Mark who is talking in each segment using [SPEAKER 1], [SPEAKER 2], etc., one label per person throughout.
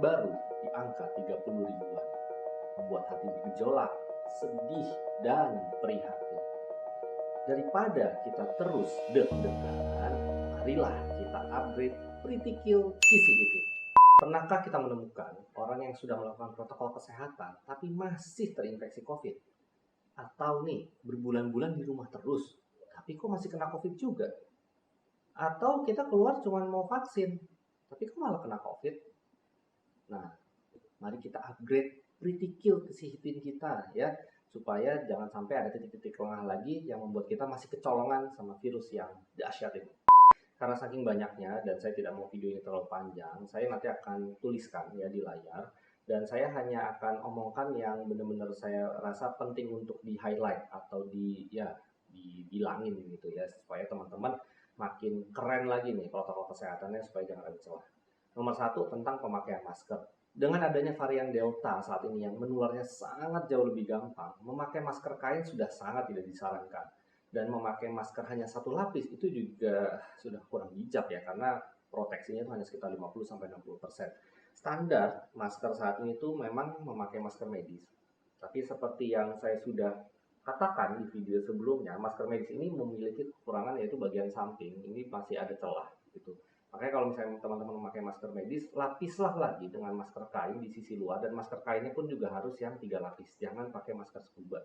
[SPEAKER 1] baru di angka 30 ribuan, membuat hati bergejolak, sedih, dan prihatin. Daripada kita terus deg-degan, marilah kita upgrade Pretty Kill Kisi Hitin. Pernahkah kita menemukan orang yang sudah melakukan protokol kesehatan tapi masih terinfeksi COVID? Atau nih, berbulan-bulan di rumah terus, tapi kok masih kena COVID juga? Atau kita keluar cuma mau vaksin, tapi kok malah kena COVID? Nah, mari kita upgrade Pretty Kill Kesihitin kita ya, supaya jangan sampai ada titik-titik lengah lagi yang membuat kita masih kecolongan sama virus yang dahsyat ini. Karena saking banyaknya dan saya tidak mau video ini terlalu panjang, saya nanti akan tuliskan ya di layar, dan saya hanya akan omongkan yang benar-benar saya rasa penting untuk di highlight atau dibilangin gitu ya, supaya teman-teman makin keren lagi nih protokol kesehatannya supaya jangan ada celah. Nomor satu, tentang pemakaian masker. Dengan adanya varian Delta saat ini yang menularnya sangat jauh lebih gampang, memakai masker kain sudah sangat tidak disarankan. Dan memakai masker hanya satu lapis itu juga sudah kurang bijak ya, karena proteksinya itu hanya sekitar 50-60%. Standar masker saat ini itu memang memakai masker medis. Tapi seperti yang saya sudah katakan di video sebelumnya, masker medis ini memiliki kekurangan, yaitu bagian samping ini masih ada celah gitu. Makanya kalau misalnya teman-teman memakai masker medis, lapislah lagi dengan masker kain di sisi luar, dan masker kainnya pun juga harus yang 3 lapis, jangan pakai masker scuba.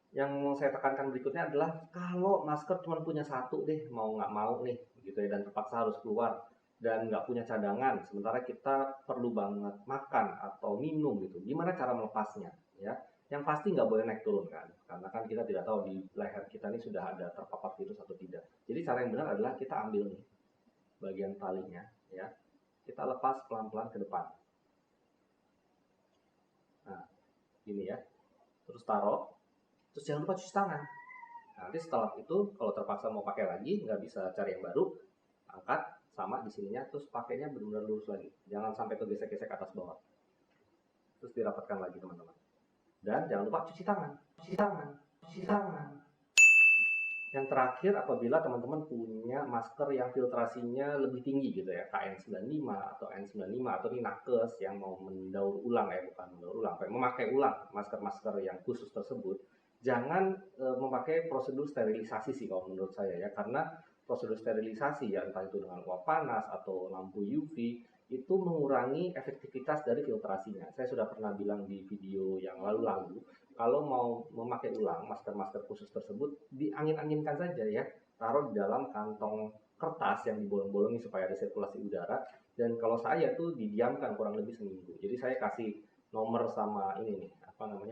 [SPEAKER 1] Yang mau saya tekankan berikutnya adalah, kalau masker cuma punya satu deh, mau nggak mau nih gitu ya, dan terpaksa harus keluar dan nggak punya cadangan, sementara kita perlu banget makan atau minum gitu, gimana cara melepasnya ya? Yang pasti nggak boleh naik turun kan, karena kan kita tidak tahu di leher kita ini sudah ada terpapar virus atau tidak. Jadi cara yang benar adalah kita ambil nih bagian talinya ya, kita lepas pelan-pelan ke depan. Nah, gini ya, terus taruh, terus jangan lupa cuci tangan. Nanti setelah itu kalau terpaksa mau pakai lagi, nggak bisa cari yang baru, angkat sama di sininya, terus pakainya benar-benar lurus lagi, jangan sampai kegesek-gesek atas bawah. Terus dirapatkan lagi teman-teman, dan jangan lupa cuci tangan, cuci tangan, cuci tangan. Yang terakhir, apabila teman-teman punya masker yang filtrasinya lebih tinggi gitu ya, KN95 atau N95 atau ini nakes yang mau mendaur ulang bukan mendaur ulang, memakai ulang masker-masker yang khusus tersebut, jangan memakai prosedur sterilisasi sih kalau menurut saya ya, karena prosedur sterilisasi ya, entah itu dengan uap panas atau lampu UV, itu mengurangi efektivitas dari filtrasinya. Saya sudah pernah bilang di video yang lalu-lalu, kalau mau memakai ulang masker-masker khusus tersebut, diangin-anginkan saja ya, taruh di dalam kantong kertas yang dibolong-bolongi supaya ada sirkulasi udara, dan kalau saya tuh didiamkan kurang lebih seminggu. Jadi saya kasih nomor sama ini nih,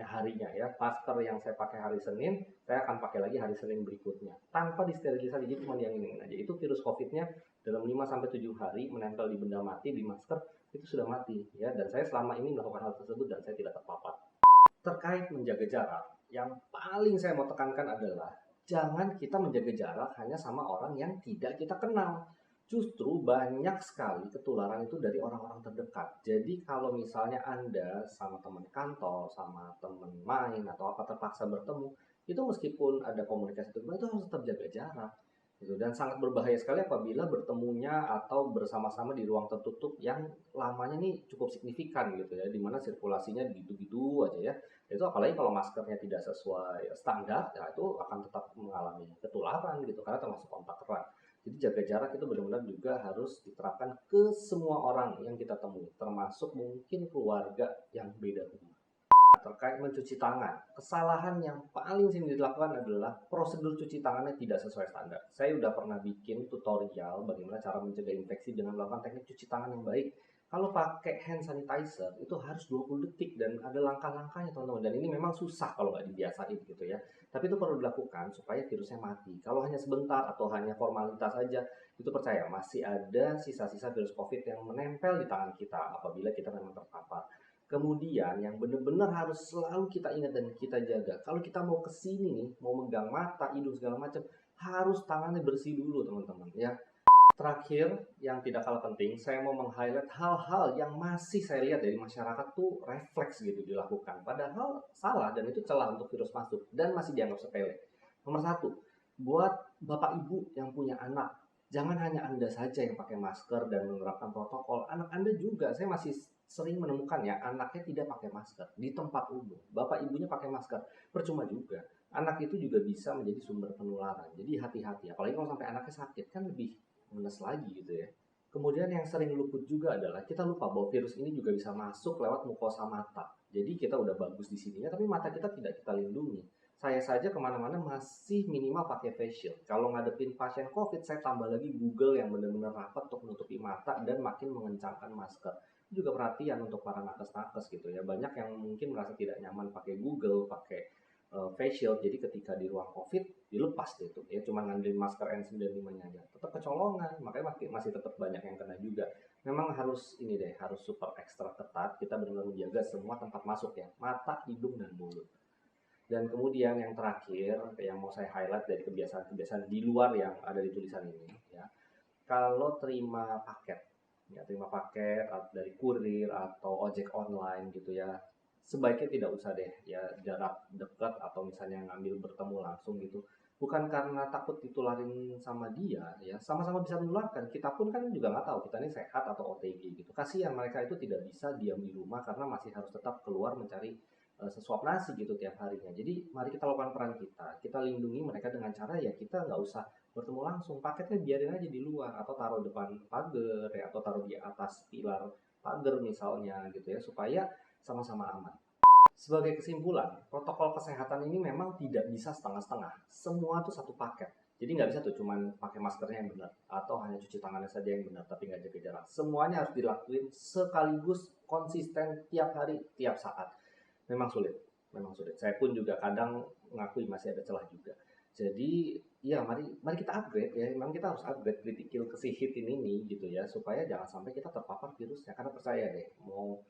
[SPEAKER 1] harinya ya. Masker yang saya pakai hari Senin, saya akan pakai lagi hari Senin berikutnya tanpa disterilisasi, jadi cuma dianginin aja. Itu virus COVID-nya dalam 5-7 hari menempel di benda mati, di masker, itu sudah mati ya. Dan saya selama ini melakukan hal tersebut dan saya tidak terpapar. Terkait menjaga jarak, yang paling saya mau tekankan adalah jangan kita menjaga jarak hanya sama orang yang tidak kita kenal. Justru banyak sekali ketularan itu dari orang-orang terdekat. Jadi kalau misalnya Anda sama teman kantor, sama teman main, atau apa terpaksa bertemu, itu meskipun ada komunikasi itu harus tetap jaga jarak gitu. Dan sangat berbahaya sekali apabila bertemunya atau bersama-sama di ruang tertutup yang lamanya nih cukup signifikan gitu ya, dimana sirkulasinya gitu-gitu aja ya. Itu apalagi kalau maskernya tidak sesuai standar, ya itu akan tetap mengalami ketularan gitu, karena termasuk kontak erat. Jadi jaga jarak itu benar-benar juga harus diterapkan ke semua orang yang kita temui, termasuk mungkin keluarga yang beda rumah. Terkait mencuci tangan, kesalahan yang paling sering dilakukan adalah prosedur cuci tangannya tidak sesuai standar. Saya udah pernah bikin tutorial bagaimana cara mencegah infeksi dengan melakukan teknik cuci tangan yang baik. Kalau pakai hand sanitizer itu harus 20 detik dan ada langkah-langkahnya teman-teman. Dan ini memang susah kalau nggak dibiasain gitu ya. Tapi itu perlu dilakukan supaya virusnya mati. Kalau hanya sebentar atau hanya formalitas saja, itu percaya masih ada sisa-sisa virus COVID yang menempel di tangan kita apabila kita memang terpapar. Kemudian yang benar-benar harus selalu kita ingat dan kita jaga, kalau kita mau kesini nih, mau megang mata, hidung segala macam, harus tangannya bersih dulu teman-teman ya. Terakhir, yang tidak kalah penting, saya mau meng-highlight hal-hal yang masih saya lihat dari masyarakat tuh refleks gitu dilakukan. Padahal salah dan itu celah untuk virus masuk dan masih dianggap sepele. Nomor satu, buat bapak ibu yang punya anak, jangan hanya Anda saja yang pakai masker dan menerapkan protokol. Anak Anda juga, saya masih sering menemukan ya anaknya tidak pakai masker di tempat umum. Bapak ibunya pakai masker, percuma juga. Anak itu juga bisa menjadi sumber penularan. Jadi hati-hati, apalagi kalau sampai anaknya sakit kan lebih minus lagi gitu ya. Kemudian yang sering luput juga adalah kita lupa bahwa virus ini juga bisa masuk lewat mukosa mata. Jadi kita udah bagus di sininya, tapi mata kita tidak kita lindungi. Saya saja kemana-mana masih minimal pakai face shield. Kalau ngadepin pasien COVID, saya tambah lagi Google yang benar-benar rapat untuk menutupi mata dan makin mengencangkan masker. Juga perhatian untuk para nakes-nakes gitu ya. Banyak yang mungkin merasa tidak nyaman pakai Google, pakai face shield. Jadi ketika di ruang COVID dilepas deh tuh ya, cuma ngandelin masker N95-nya aja. Tetap kecolongan, makanya masih tetap banyak yang kena juga. Memang harus ini deh, harus super ekstra ketat. Kita benar-benar menjaga semua tempat masuk ya, mata, hidung, dan mulut. Dan kemudian yang terakhir yang mau saya highlight dari kebiasaan-kebiasaan di luar yang ada di tulisan ini ya. Kalau terima paket dari kurir atau ojek online gitu ya, sebaiknya tidak usah deh ya jarak dekat atau misalnya ngambil bertemu langsung gitu. Bukan karena takut ditularin sama dia ya, sama-sama bisa menularkan. Kita pun kan juga nggak tahu kita ini sehat atau OTG gitu. Kasihan mereka itu tidak bisa diam di rumah karena masih harus tetap keluar mencari sesuap nasi gitu tiap harinya. Jadi mari kita lakukan peran kita lindungi mereka dengan cara ya kita nggak usah bertemu langsung, paketnya biarin aja di luar atau taruh depan pagar ya, atau taruh di atas pilar pagar misalnya gitu ya, supaya sama-sama aman. Sebagai kesimpulan, protokol kesehatan ini memang tidak bisa setengah-setengah, semua tuh satu paket. Jadi nggak bisa tuh cuman pakai maskernya yang benar atau hanya cuci tangannya saja yang benar tapi nggak jaga jarak. Semuanya harus dilakuin sekaligus konsisten tiap hari, tiap saat. Memang sulit. Saya pun juga kadang mengakui masih ada celah juga. Jadi ya mari kita upgrade ya. Memang kita harus upgrade critical kesehatan ini gitu ya, supaya jangan sampai kita terpapar virusnya. Karena percaya deh, mau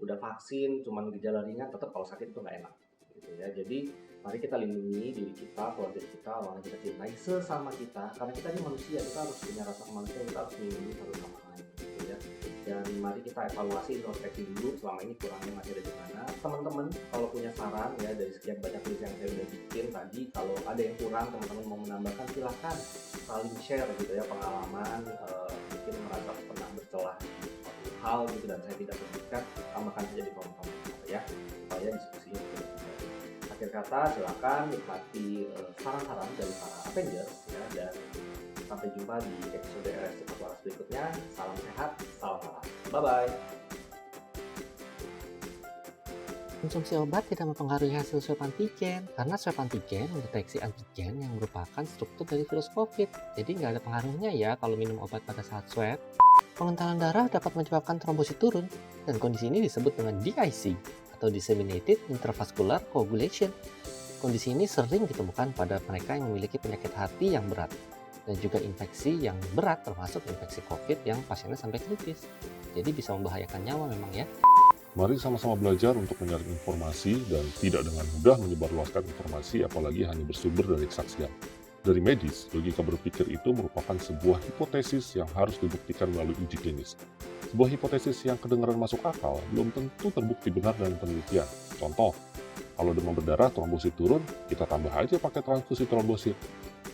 [SPEAKER 1] udah vaksin cuman gejala ringan, tetap kalau sakit itu nggak enak gitu ya. Jadi mari kita lindungi diri kita, keluarga kita, orang yang kita cintai, sesama kita. Karena kita ini manusia, kita harus punya rasa kemanusiaan, kita harus melindungi satu sama lain gitu ya. Dan mari kita evaluasi introspeksi dulu selama ini kurangnya masih ada di mana. Teman-teman kalau punya saran ya dari sekian banyak list yang saya udah bikin tadi, kalau ada yang kurang teman-teman mau menambahkan silahkan saling share gitu ya pengalaman, mungkin merasa pernah bercelah di suatu hal gitu dan saya tidak memberikan, tambahkan saja di kolom komentar ya supaya diskusinya lebih baik. Akhir kata silakan nikmati saran-saran dari para Avengers ya, dan sampai jumpa di episode RS Cepat Waras berikutnya. Salam sehat, salam halal. Bye-bye.
[SPEAKER 2] Konsumsi obat tidak mempengaruhi hasil swab antigen, karena swab antigen mendeteksi antigen yang merupakan struktur dari virus COVID. Jadi nggak ada pengaruhnya ya kalau minum obat pada saat swab. Pengentalan darah dapat menyebabkan trombosit turun, dan kondisi ini disebut dengan DIC, atau Disseminated Intravascular Coagulation. Kondisi ini sering ditemukan pada mereka yang memiliki penyakit hati yang berat, dan juga infeksi yang berat termasuk infeksi COVID yang pasiennya sampai kritis. Jadi bisa membahayakan nyawa memang ya.
[SPEAKER 3] Mari sama-sama belajar untuk menyaring informasi dan tidak dengan mudah menyebarluaskan informasi apalagi hanya bersumber dari kesaksian. Dari medis, logika berpikir itu merupakan sebuah hipotesis yang harus dibuktikan melalui uji klinis. Sebuah hipotesis yang kedengaran masuk akal belum tentu terbukti benar dalam penelitian. Contoh, kalau demam berdarah trombosit turun, kita tambah aja pakai transfusi trombosit.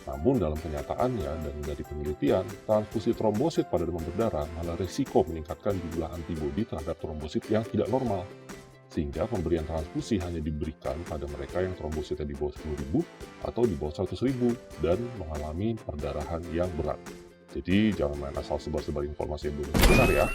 [SPEAKER 3] Namun dalam kenyataannya dan dari penelitian, transfusi trombosit pada demam berdarah malah risiko meningkatkan jumlah antibodi terhadap trombosit yang tidak normal. Sehingga pemberian transfusi hanya diberikan pada mereka yang trombositnya di bawah 10.000 atau di bawah 100.000 dan mengalami perdarahan yang berat. Jadi jangan main asal sebar-sebar informasi yang belum benar ya.